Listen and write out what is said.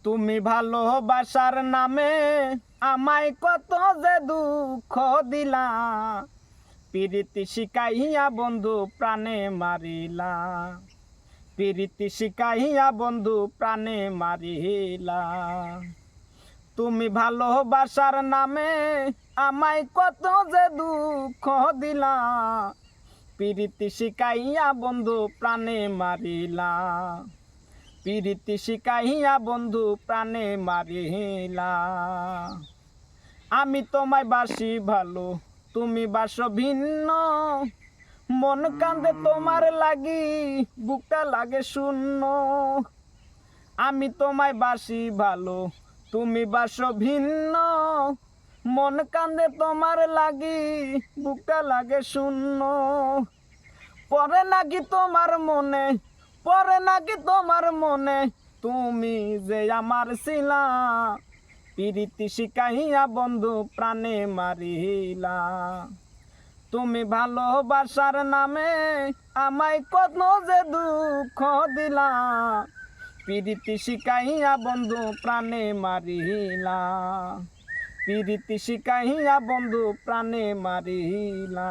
তুমি ভালোবাসার নামে আমায় কত যে দুঃখ দিলা, প্রীতি শিখাইয়া বন্ধু প্রাণে মারিলা, প্রীতি শিখাইয়া বন্ধু প্রাণে মারিলা। তুমি ভালোবাসার নামে আমায় কত যে দুঃখ দিলা, প্রীতি শিখাইয়া বন্ধু প্রাণে মারিলা, প্রীতি শিখাইয়া বন্ধু প্রাণে মারিলা। আমি তোমায় বাসি ভালো, তুমি বাসো ভিন্ন, মন কান্দে তোমার লাগি, বুকটা লাগে শূন্য। আমি তোমায় বাসি ভালো, তুমি বাসো ভিন্ন, মন কান্দে তোমার লাগি, বুকটা লাগে শূন্য। পরে নাকি তোমার মনে, পরে নাকি তোমার মনে, তুমি যে আমার ছিলা, প্রীতি শিখাইয়া বন্ধু প্রাণে মারিলা। তুমি ভালোবাসার নামে আমায় কত যে দুঃখ দিলা, প্রীতি শিখাইয়া বন্ধু প্রাণে মারিলা, প্রীতি শিখাইয়া বন্ধু প্রাণে মারিলা।